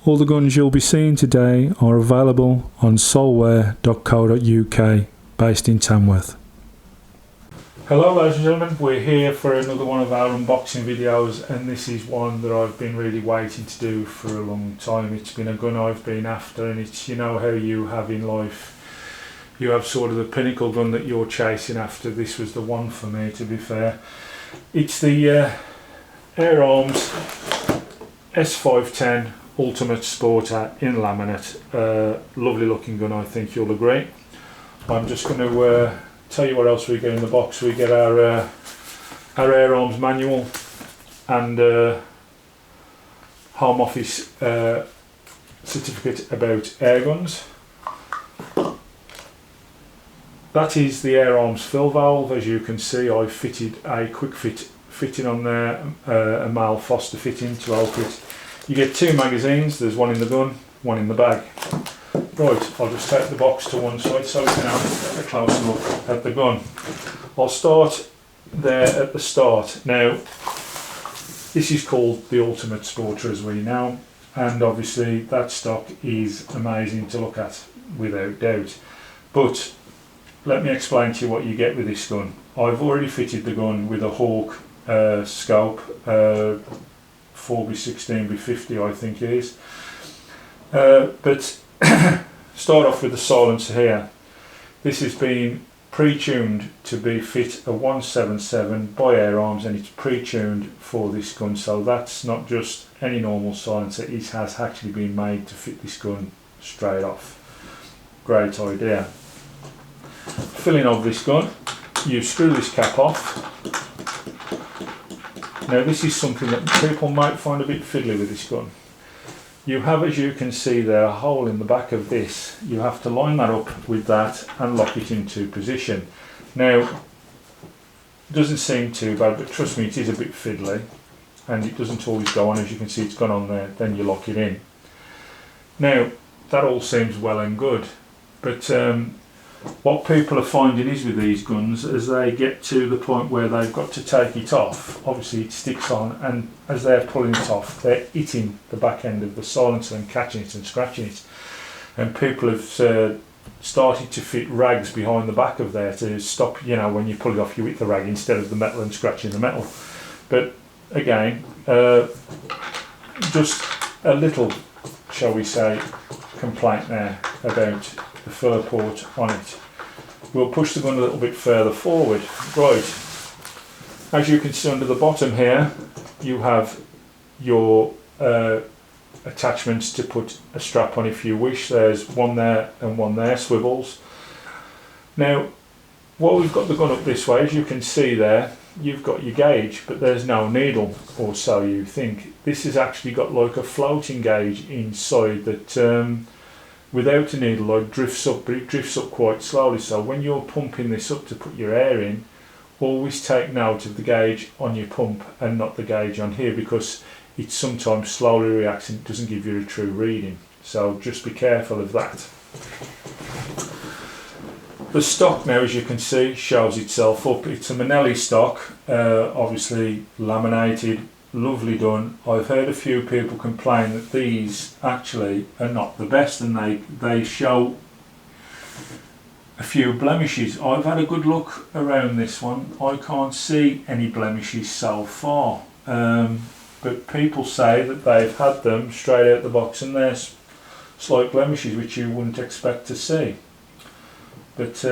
All the guns you'll be seeing today are available on solware.co.uk, based in Tamworth. Hello ladies and gentlemen, we're here for another one of our unboxing videos, and this is one that I've been really waiting to do for a long time. It's been a gun I've been after, and it's, you know how you have in life, you have sort of the pinnacle gun that you're chasing after. This was the one for me, to be fair. It's the Air Arms S510 Ultimate Sporter in laminate. Lovely looking gun, I think you'll agree. I'm just going to tell you what else we get in the box. We get our Air Arms manual and Home Office certificate about air guns. That is the Air Arms fill valve. As you can see, I fitted a quick fitting on there, a male Foster fitting to help it. You get two magazines, there's one in the gun, one in the bag. Right, I'll just take the box to one side so we can have a closer look at the gun. I'll start there at the start. Now, this is called the Ultimate Sporter, as we know, and obviously that stock is amazing to look at, without doubt. But let me explain to you what you get with this gun. I've already fitted the gun with a Hawk scope, 4x16x50 I think it is. But start off with the silencer here. This has been pre-tuned to be fit a 177 by Air Arms, and it's pre-tuned for this gun, so that's not just any normal silencer. It has actually been made to fit this gun straight off. Great idea. Filling of this gun, you screw this cap off. Now this is something that people might find a bit fiddly with this gun. You have, as you can see there, a hole in the back of this. You have to line that up with that and lock it into position. Now, it doesn't seem too bad, but trust me, it is a bit fiddly, and it doesn't always go on. As you can see, it's gone on there, then you lock it in. Now, that all seems well and good, but what people are finding is with these guns, as they get to the point where they've got to take it off, obviously it sticks on, and as they're pulling it off, they're hitting the back end of the silencer and catching it and scratching it. And people have started to fit rags behind the back of there to stop, you know, when you pull it off you hit the rag instead of the metal and scratching the metal. But again, just a little, shall we say, complaint there about the filler port on it. We'll push the gun a little bit further forward. Right, as you can see under the bottom here, you have your attachments to put a strap on if you wish. There's one there and one there, swivels. Now, while we've got the gun up this way, as you can see there, you've got your gauge, but there's no needle, or so you think. This has actually got like a floating gauge inside that without a needle it drifts up, but it drifts up quite slowly. So when you're pumping this up to put your air in, always take note of the gauge on your pump and not the gauge on here, because it sometimes slowly reacts and it doesn't give you a true reading. So just be careful of that. The stock now, as you can see, shows itself up. It's a Manelli stock, obviously laminated, lovely done. I've heard a few people complain that these actually are not the best, and they show a few blemishes. I've had a good look around this one. I can't see any blemishes so far, but people say that they've had them straight out the box and there's slight blemishes which you wouldn't expect to see. But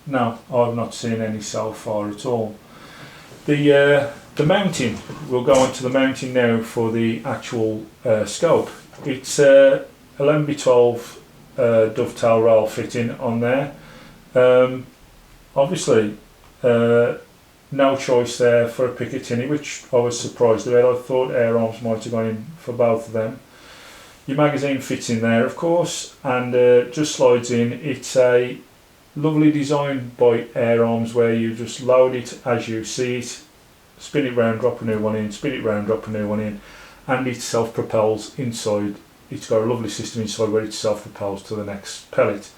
no, I've not seen any so far at all. The mounting, we'll go on to the mounting now for the actual scope. It's 11x12 dovetail rail fitting on there. Obviously no choice there for a Picatinny, which I was surprised about. I thought Air Arms might have gone in for both of them. Your magazine fits in there, of course, and just slides in. It's a lovely design by Air Arms where you just load it as you see it, spin it round, drop a new one in, spin it round, drop a new one in, and it self-propels inside. It's got a lovely system inside where it self-propels to the next pellet.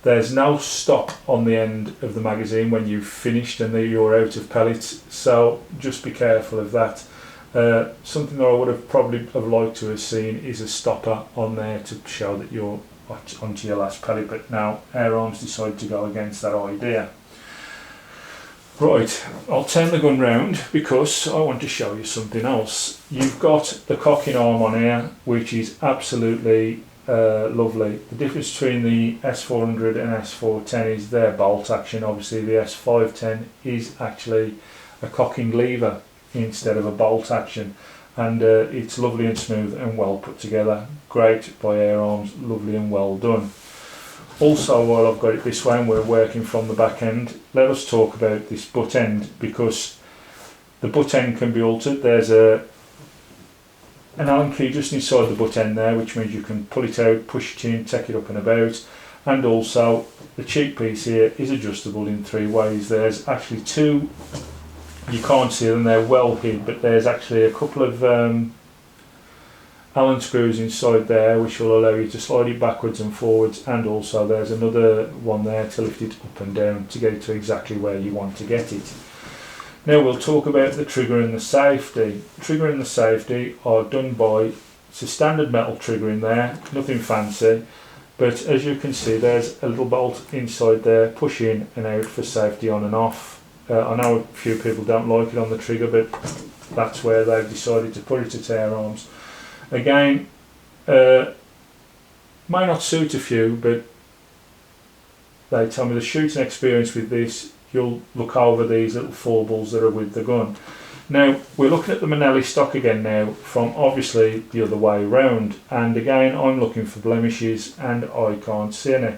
There's no stop on the end of the magazine when you've finished and you're out of pellets, so just be careful of that. Something that I would have probably have liked to have seen is a stopper on there to show that you're onto your last pellet, but now Air Arms decided to go against that idea. Right, I'll turn the gun round because I want to show you something else. You've got the cocking arm on here, which is absolutely lovely. The difference between the S400 and S410 is their bolt action. Obviously the S510 is actually a cocking lever instead of a bolt action, and it's lovely and smooth and well put together. Great by Air Arms, lovely and well done. Also, while I've got it this way and we're working from the back end, let us talk about this butt end, because the butt end can be altered. There's an Allen key just inside the butt end there, which means you can pull it out, push it in, take it up and about, and also the cheek piece here is adjustable in 3 ways. There's actually 2, you can't see them, they're well hid, but there's actually a couple of Allen screws inside there which will allow you to slide it backwards and forwards, and also there's another one there to lift it up and down to get it to exactly where you want to get it. Now we'll talk about the trigger and the safety. Trigger and the safety are done by, it's a standard metal trigger in there, nothing fancy, but as you can see there's a little bolt inside there, push in and out for safety on and off. I know a few people don't like it on the trigger, but that's where they've decided to put it at Air Arms. Again, may not suit a few, but they tell me the shooting experience with this, you'll look over these little 4 balls that are with the gun. Now, we're looking at the Manelli stock again now, from obviously the other way round, and again I'm looking for blemishes and I can't see any.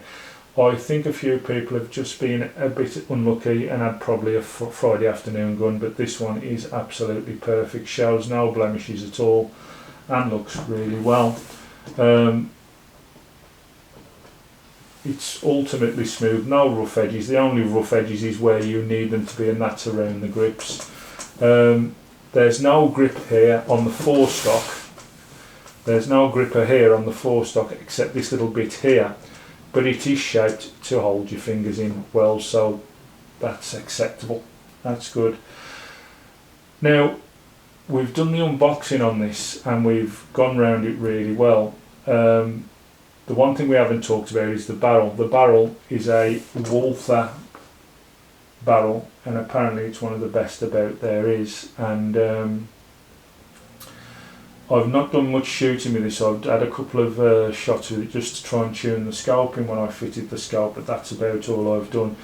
I think a few people have just been a bit unlucky and had probably a Friday afternoon gun, but this one is absolutely perfect, shows no blemishes at all and looks really well. It's ultimately smooth, no rough edges. The only rough edges is where you need them to be, and that's around the grips. There's no grip here on the forestock. There's no gripper here on the forestock except this little bit here, but it is shaped to hold your fingers in well, so that's acceptable. That's good. Now, we've done the unboxing on this and we've gone round it really well. The one thing we haven't talked about is the barrel. The barrel is a Walther barrel, and apparently it's one of the best about there is, and I've not done much shooting with this. I've had a couple of shots with it just to try and tune the scoping when I fitted the scope, but that's about all I've done,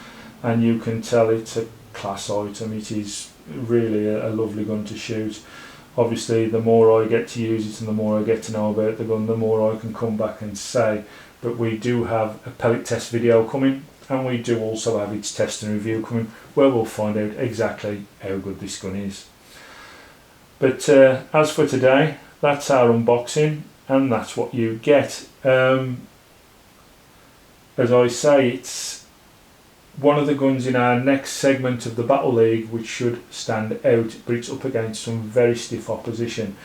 and you can tell it's a class item. It is really a lovely gun to shoot. Obviously the more I get to use it and the more I get to know about the gun, the more I can come back and say, but we do have a pellet test video coming, and we do also have its test and review coming, where we'll find out exactly how good this gun is. But as for today, that's our unboxing and that's what you get. As I say, it's one of the guns in our next segment of the Battle League which should stand out, but it's up against some very stiff opposition.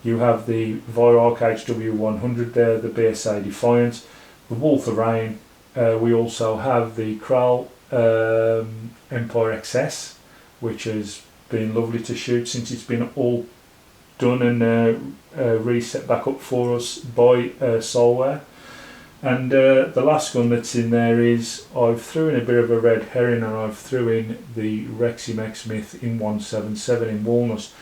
You have the Viroc HW100 there, the BSA Defiant, the Walther Rain. We also have the Kral Empire XS, which has been lovely to shoot since it's been all done and reset back up for us by Solware. And the last gun that's in there is, I've threw in a bit of a red herring, and I've threw in the Reximex Myth in 177 in walnut.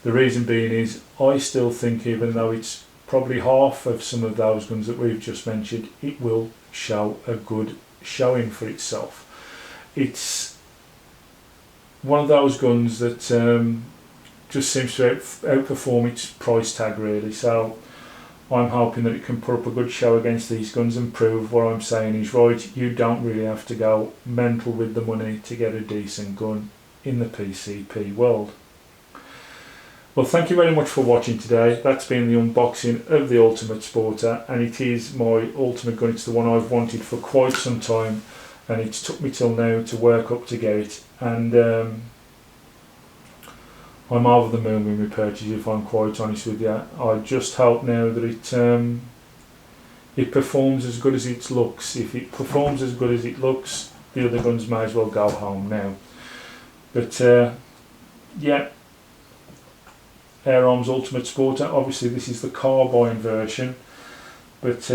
The reason being is I still think, even though it's probably half of some of those guns that we've just mentioned, it will show a good showing for itself. It's one of those guns that just seems to outperform its price tag really, so I'm hoping that it can put up a good show against these guns and prove what I'm saying is right. You don't really have to go mental with the money to get a decent gun in the PCP world. Well, thank you very much for watching today. That's been the unboxing of the Ultimate Sporter, and it is my ultimate gun. It's the one I've wanted for quite some time, and it's took me till now to work up to get it, and I'm over the moon with my purchase, if I'm quite honest with you. I just hope now that it performs as good as it looks. If it performs as good as it looks, the other guns may as well go home now. But yeah, Air Arms Ultimate Sporter. Obviously this is the carbine version, but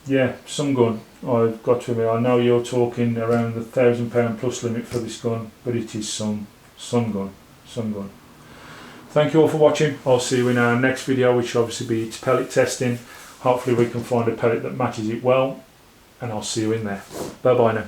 yeah, some gun, I've got to admit, I know you're talking around the £1,000 plus limit for this gun, but it is some gun. Thank you all for watching. I'll see you in our next video, which will obviously be pellet testing. Hopefully we can find a pellet that matches it well, and I'll see you in there. Bye bye now.